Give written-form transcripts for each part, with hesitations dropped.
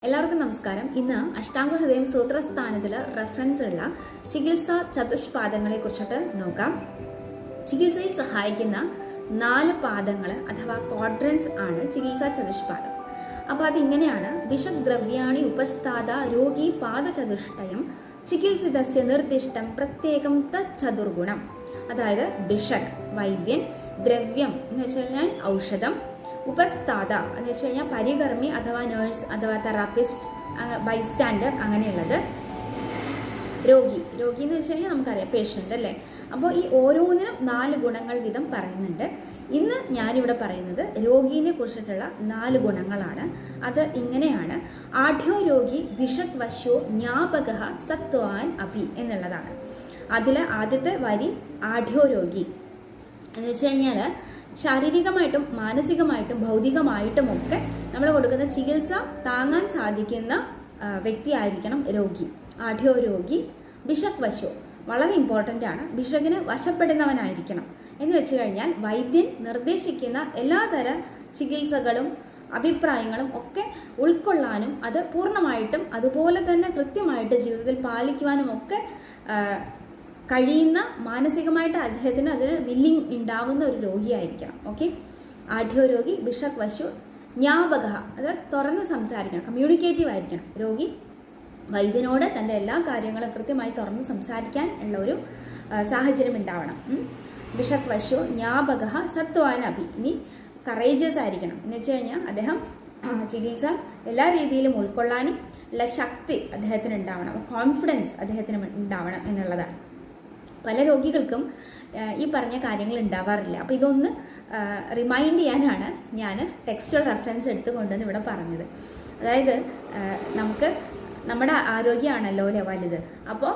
എല്ലാവർക്കും നമസ്കാരം. ഇന്ന് അഷ്ടാംഗ ഹൃദയം സൂത്രസ്ഥാനത്തിൽ റെഫറൻസ് ഉള്ള ചികിത്സ ചതുഷ്പാദങ്ങളെ കുറിച്ചിട്ട് നോക്കാം. ചികിത്സയിൽ സഹായിക്കുന്ന 4 പാദങ്ങൾ അഥവാ ക്വാഡ്രൻസ് ആണ് ചികിത്സാ ചതുഷ്പാദം. അപ്പോൾ അതിങ്ങനെയാണ്: വിഷക് ദ്രവ്യാണി ഉപസ്ഥാത രോഗി പാദചതുഷ്ടയം ചികിത്സിതസ്യ നിർദ്ദിഷ്ടം പ്രത്യേകം തദ്ചതുർഗുണം. അതായത് ബിഷക് വൈദ്യൻ, ദ്രവ്യം എന്ന് വെച്ച് കഴിഞ്ഞാൽ ഔഷധം, ഉപസ്ഥാത എന്ന് വെച്ച് കഴിഞ്ഞാൽ പരികർമ്മി അഥവാ നേഴ്സ് അഥവാ തെറാപ്പിസ്റ്റ്, ബൈസ്റ്റാൻഡർ, അങ്ങനെയുള്ളത്. രോഗി എന്ന് വെച്ച് കഴിഞ്ഞാൽ നമുക്കറിയാം പേഷ്യൻ്റ് അല്ലേ. അപ്പോൾ ഈ ഓരോന്നിനും 4 ഗുണങ്ങൾ വീതം പറയുന്നുണ്ട്. ഇന്ന് ഞാനിവിടെ പറയുന്നത് രോഗീനെ കുറിച്ചിട്ടുള്ള 4 ഗുണങ്ങളാണ്. അത് ഇങ്ങനെയാണ്: ആഢ്യോ രോഗി വിഷക് വശ്യോ ജ്ഞാപക സത്വാൻ അഭി എന്നുള്ളതാണ്. അതിൽ ആദ്യത്തെ വരി ആഢ്യോ രോഗി എന്ന് വെച്ച് കഴിഞ്ഞാൽ ശാരീരികമായിട്ടും മാനസികമായിട്ടും ഭൗതികമായിട്ടും ഒക്കെ നമ്മൾ കൊടുക്കുന്ന ചികിത്സ താങ്ങാൻ സാധിക്കുന്ന വ്യക്തിയായിരിക്കണം രോഗി. ആഢ്യോ രോഗി വിഷക് വശ്യോ വളരെ ഇമ്പോർട്ടൻ്റ് ആണ്. വിഷകിന് വശപ്പെടുന്നവനായിരിക്കണം എന്ന് വെച്ച് കഴിഞ്ഞാൽ വൈദ്യൻ നിർദ്ദേശിക്കുന്ന എല്ലാതര ചികിത്സകളും അഭിപ്രായങ്ങളും ഒക്കെ ഉൾക്കൊള്ളാനും അത് പൂർണ്ണമായിട്ടും അതുപോലെ തന്നെ കൃത്യമായിട്ട് ജീവിതത്തിൽ പാലിക്കുവാനും ഒക്കെ കഴിയുന്ന, മാനസികമായിട്ട് അദ്ദേഹത്തിന് അതിന് വില്ലിങ് ഉണ്ടാവുന്ന ഒരു രോഗിയായിരിക്കണം. ഓക്കെ, ആഢ്യോ രോഗി വിഷക് വശ്യോ ജ്ഞാപക, അത് തുറന്ന് സംസാരിക്കണം, കമ്മ്യൂണിക്കേറ്റീവ് ആയിരിക്കണം. രോഗി വൈദ്യനോട് തൻ്റെ എല്ലാ കാര്യങ്ങളും കൃത്യമായി തുറന്ന് സംസാരിക്കാൻ ഉള്ള ഒരു സാഹചര്യം ഉണ്ടാവണം. വിഷക് വശ്യോ ജ്ഞാപക സത്വാൻ അഭി. ഇനി കറേജിയസ് ആയിരിക്കണം എന്ന് വെച്ച് കഴിഞ്ഞാൽ അദ്ദേഹം ചികിത്സ എല്ലാ രീതിയിലും ഉൾക്കൊള്ളാനും ഉള്ള ശക്തി അദ്ദേഹത്തിന് ഉണ്ടാവണം, കോൺഫിഡൻസ് അദ്ദേഹത്തിന് ഉണ്ടാവണം എന്നുള്ളതാണ്. പല രോഗികൾക്കും ഈ പറഞ്ഞ കാര്യങ്ങൾ ഉണ്ടാവാറില്ല. അപ്പോൾ ഇതൊന്ന് റിമൈൻഡ് ചെയ്യാനാണ് ഞാൻ ടെക്സ്റ്റുവൽ റെഫറൻസ് എടുത്തുകൊണ്ടെന്ന് ഇവിടെ പറഞ്ഞത്. അതായത് നമുക്ക് നമ്മുടെ ആരോഗ്യമാണല്ലോ അല്ലേ വലുത്. അപ്പോൾ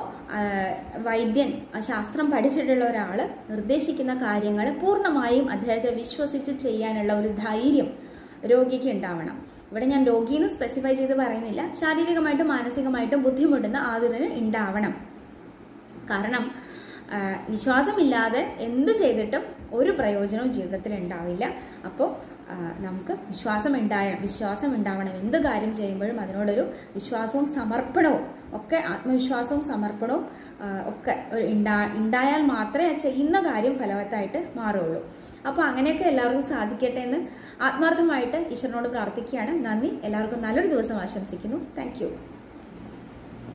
വൈദ്യൻ, ശാസ്ത്രം പഠിച്ചിട്ടുള്ള ഒരാൾ നിർദ്ദേശിക്കുന്ന കാര്യങ്ങൾ പൂർണ്ണമായും അദ്ദേഹത്തെ വിശ്വസിച്ച് ചെയ്യാനുള്ള ഒരു ധൈര്യം രോഗിക്ക് ഉണ്ടാവണം. ഇവിടെ ഞാൻ രോഗിയെന്ന് സ്പെസിഫൈ ചെയ്ത് പറയുന്നില്ല, ശാരീരികമായിട്ടും മാനസികമായിട്ടും ബുദ്ധിമുട്ടുന്ന ആദ്യത്തിന് ഉണ്ടാവണം. കാരണം വിശ്വാസമില്ലാതെ എന്ത് ചെയ്തിട്ടും ഒരു പ്രയോജനവും ജീവിതത്തിൽ ഉണ്ടാവില്ല. അപ്പോൾ നമുക്ക് വിശ്വാസം ഉണ്ടാവണം. എന്ത് കാര്യം ചെയ്യുമ്പോഴും അതിനോടൊരു വിശ്വാസവും സമർപ്പണവും ഒക്കെ, ആത്മവിശ്വാസവും സമർപ്പണവും ഒക്കെ ഉണ്ടായാൽ മാത്രമേ ചെയ്യുന്ന കാര്യം ഫലവത്തായിട്ട് മാറുള്ളൂ. അപ്പോൾ അങ്ങനെയൊക്കെ എല്ലാവർക്കും സാധിക്കട്ടെ എന്ന് ആത്മാർത്ഥമായിട്ട് ഈശ്വരനോട് പ്രാർത്ഥിക്കുകയാണ്. നന്ദി. എല്ലാവർക്കും നല്ലൊരു ദിവസം ആശംസിക്കുന്നു. താങ്ക്